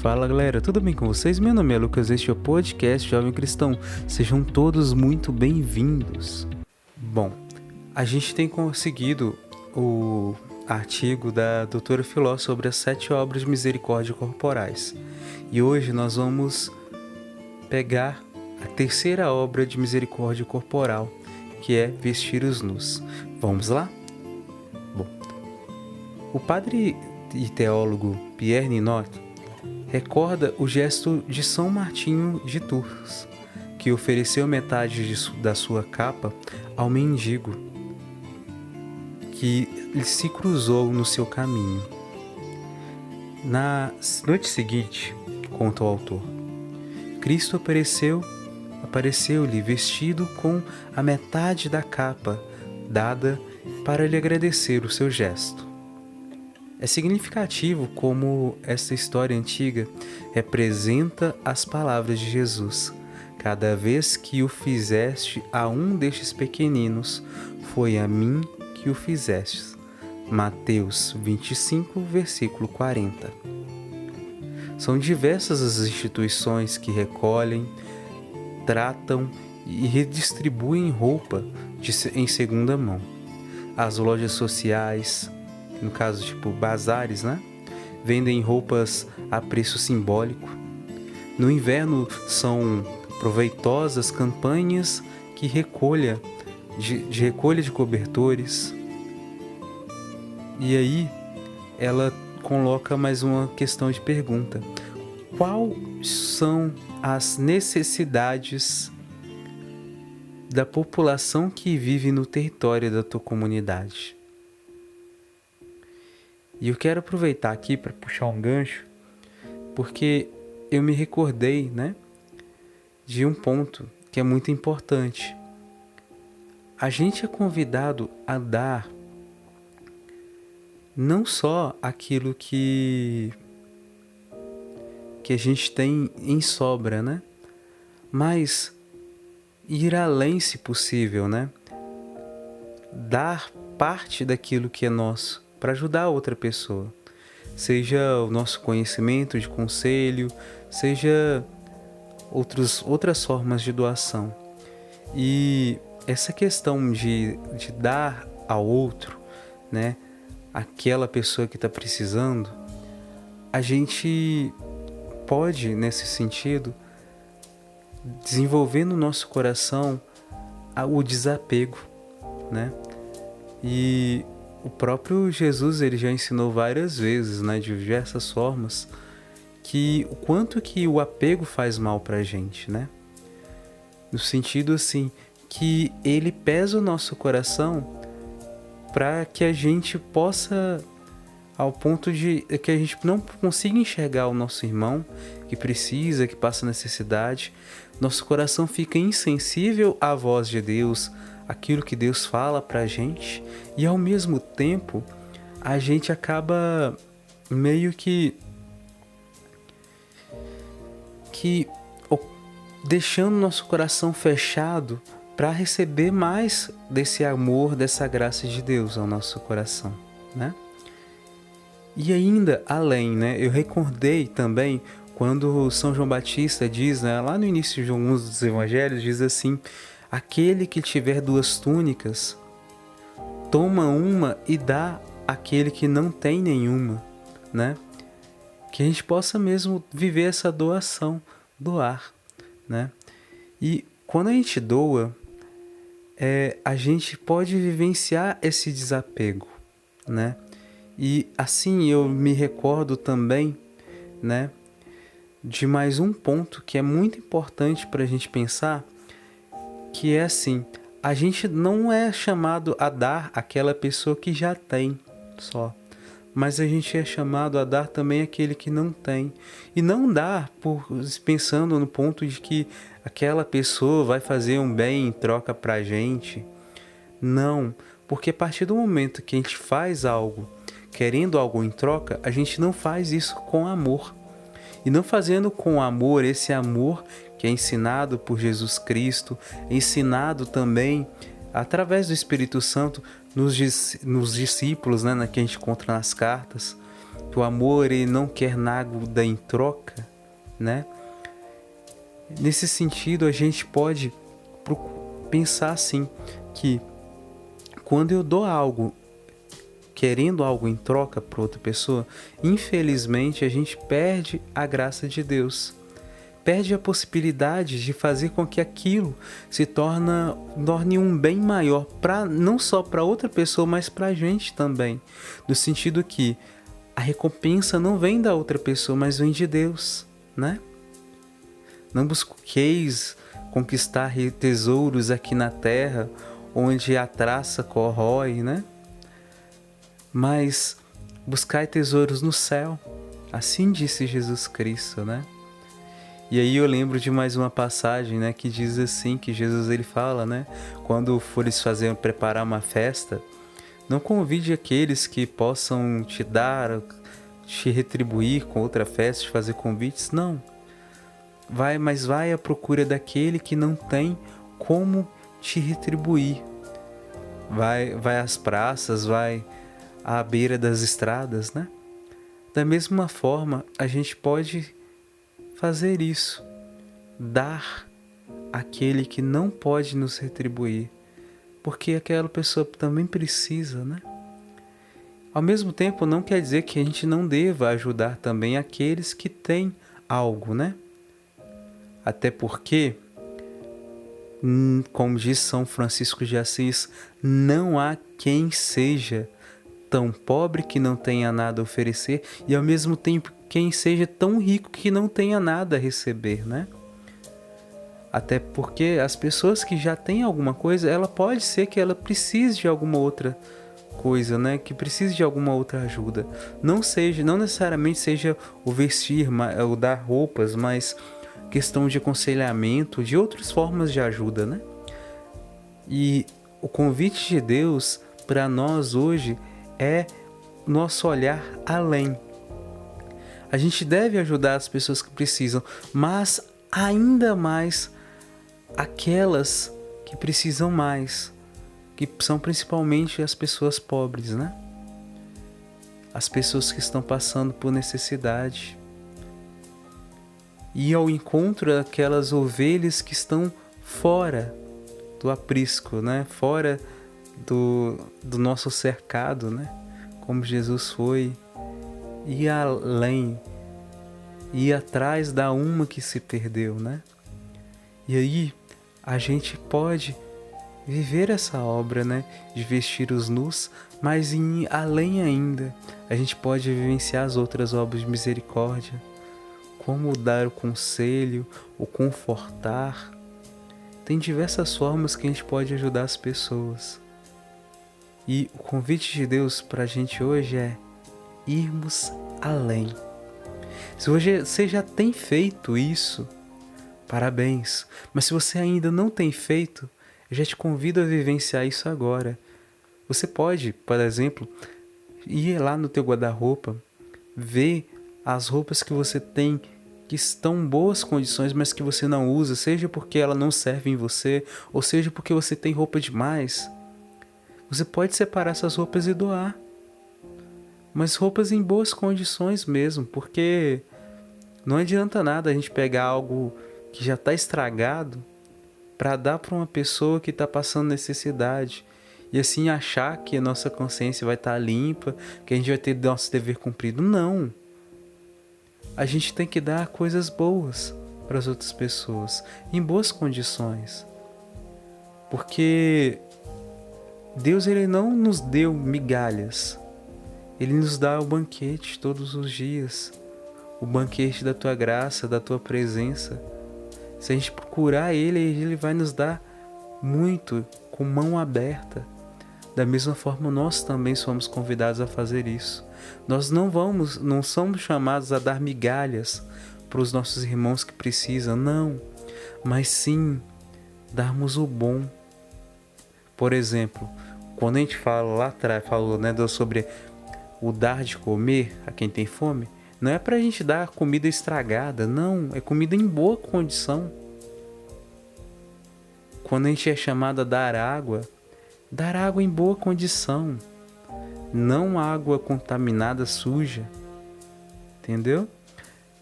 Fala galera, tudo bem com vocês? Meu nome é Lucas, este é o podcast Jovem Cristão. Sejam todos muito bem-vindos. Bom, a gente tem conseguido o artigo da doutora Filó sobre as 7 obras de misericórdia corporais. E hoje nós vamos pegar a terceira obra de misericórdia corporal, que é vestir os nus. Vamos lá? Bom, o padre e teólogo Pierre Ninot recorda o gesto de São Martinho de Tours, que ofereceu metade da sua capa ao mendigo que se cruzou no seu caminho. Na noite seguinte, conta o autor, Cristo apareceu-lhe vestido com a metade da capa dada para lhe agradecer o seu gesto. É significativo como esta história antiga representa as palavras de Jesus. Cada vez que o fizeste a um destes pequeninos, foi a mim que o fizestes. Mateus 25, versículo 40. São diversas as instituições que recolhem, tratam e redistribuem roupa em segunda mão. As lojas sociais, no caso tipo bazares, vendem roupas a preço simbólico. No inverno são proveitosas campanhas de recolha de cobertores. E aí ela coloca mais uma questão de pergunta: quais são as necessidades da população que vive no território da tua comunidade? E eu quero aproveitar aqui para puxar um gancho, porque eu me recordei, de um ponto que é muito importante. A gente é convidado a dar não só aquilo que a gente tem em sobra, mas ir além se possível, Dar parte daquilo que é nosso para ajudar a outra pessoa, seja o nosso conhecimento de conselho, seja outras formas de doação. E essa questão de dar ao outro, aquela pessoa que está precisando, a gente pode, nesse sentido, desenvolver no nosso coração o desapego, E o próprio Jesus, ele já ensinou várias vezes, de diversas formas, que o quanto que o apego faz mal pra gente, No sentido assim, que ele pesa o nosso coração para que a gente possa, ao ponto de que a gente não consiga enxergar o nosso irmão que precisa, que passa necessidade. Nosso coração fica insensível à voz de Deus, aquilo que Deus fala pra gente, e ao mesmo tempo a gente acaba meio que deixando nosso coração fechado para receber mais desse amor, dessa graça de Deus ao nosso coração, E ainda além, eu recordei também quando São João Batista diz, lá no início de alguns dos evangelhos, diz assim: aquele que tiver 2 túnicas, toma uma e dá àquele que não tem nenhuma, Que a gente possa mesmo viver essa doação, doar, E quando a gente doa, a gente pode vivenciar esse desapego, E assim eu me recordo também, de mais um ponto que é muito importante para a gente pensar, que é assim: a gente não é chamado a dar àquela pessoa que já tem só, mas a gente é chamado a dar também àquele que não tem. E não dar pensando no ponto de que aquela pessoa vai fazer um bem em troca pra gente. Não, porque a partir do momento que a gente faz algo querendo algo em troca, a gente não faz isso com amor. E não fazendo com amor, esse amor que é ensinado por Jesus Cristo, ensinado também através do Espírito Santo nos discípulos, que a gente encontra nas cartas, que o amor ele não quer nada em troca, né? Nesse sentido, a gente pode pensar assim, que quando eu dou algo, querendo algo em troca para outra pessoa, infelizmente a gente perde a graça de Deus. Perde a possibilidade de fazer com que aquilo se torne um bem maior, não só para outra pessoa, mas para a gente também. No sentido que a recompensa não vem da outra pessoa, mas vem de Deus, né? Não busqueis conquistar tesouros aqui na terra, onde a traça corrói, né? Mas buscai tesouros no céu. Assim disse Jesus Cristo, né? E aí eu lembro de mais uma passagem, né, que diz assim, que Jesus ele fala, né, quando fores preparar uma festa, não convide aqueles que possam te dar, te retribuir com outra festa, te fazer convites, não. Mas vai à procura daquele que não tem como te retribuir. Vai às praças, vai à beira das estradas, né? Da mesma forma, a gente pode fazer isso, dar àquele que não pode nos retribuir, porque aquela pessoa também precisa, né? Ao mesmo tempo, não quer dizer que a gente não deva ajudar também aqueles que têm algo, né? Até porque, como diz São Francisco de Assis, não há quem seja tão pobre que não tenha nada a oferecer e ao mesmo tempo quem seja tão rico que não tenha nada a receber, né? Até porque as pessoas que já têm alguma coisa, ela pode ser que ela precise de alguma outra coisa, né? Que precise de alguma outra ajuda. Não necessariamente seja o vestir, o dar roupas, mas questão de aconselhamento, de outras formas de ajuda, né? E o convite de Deus para nós hoje é nosso olhar além. A gente deve ajudar as pessoas que precisam, mas ainda mais aquelas que precisam mais, que são principalmente as pessoas pobres, né? As pessoas que estão passando por necessidade. E ao encontro daquelas ovelhas que estão fora do aprisco, né? Fora do nosso cercado, né? Como Jesus foi, ir além, ir atrás da uma que se perdeu, né? E aí a gente pode viver essa obra, né? De vestir os nus, mas ir além ainda. A gente pode vivenciar as outras obras de misericórdia, como dar o conselho, o confortar. Tem diversas formas que a gente pode ajudar as pessoas. E o convite de Deus para a gente hoje é irmos além. Se você já tem feito isso, parabéns. Mas se você ainda não tem feito, eu já te convido a vivenciar isso agora. Você pode, por exemplo, ir lá no teu guarda-roupa, ver as roupas que você tem que estão em boas condições, mas que você não usa, seja porque ela não serve em você, ou seja porque você tem roupa demais. Você pode separar essas roupas e doar. Mas roupas em boas condições mesmo, porque não adianta nada a gente pegar algo que já está estragado para dar para uma pessoa que está passando necessidade e assim achar que a nossa consciência vai estar limpa, que a gente vai ter nosso dever cumprido. Não! A gente tem que dar coisas boas para as outras pessoas, em boas condições. Porque Deus ele não nos deu migalhas. Ele nos dá o banquete todos os dias. O banquete da tua graça, da tua presença. Se a gente procurar ele vai nos dar muito, com mão aberta. Da mesma forma, nós também somos convidados a fazer isso. Nós não somos chamados a dar migalhas para os nossos irmãos que precisam, não. Mas sim, darmos o bom. Por exemplo, quando a gente fala lá atrás, sobre o dar de comer a quem tem fome, não é para a gente dar comida estragada, não, é comida em boa condição. Quando a gente é chamado a dar água em boa condição, não água contaminada, suja, entendeu?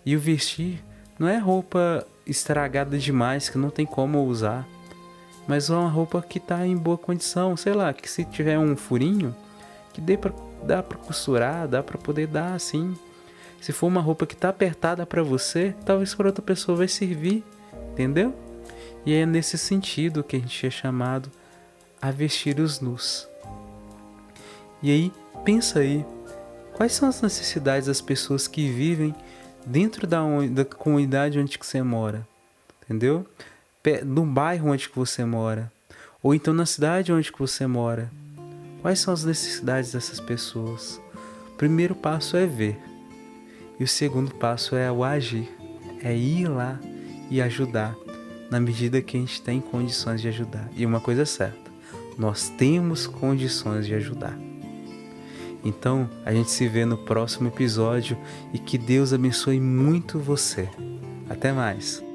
E o vestir não é roupa estragada demais que não tem como usar, mas é uma roupa que tá em boa condição, sei lá, que se tiver um furinho, que dá pra costurar, dá pra poder dar assim. Se for uma roupa que tá apertada pra você, talvez para outra pessoa vai servir, entendeu? E é nesse sentido que a gente é chamado a vestir os nus. E aí, pensa aí, quais são as necessidades das pessoas que vivem dentro da comunidade onde que você mora, entendeu? No bairro onde que você mora, ou então na cidade onde que você mora. Quais são as necessidades dessas pessoas? O primeiro passo é ver. E o segundo passo é o agir. É ir lá e ajudar, na medida que a gente tem condições de ajudar. E uma coisa é certa, nós temos condições de ajudar. Então, a gente se vê no próximo episódio e que Deus abençoe muito você. Até mais!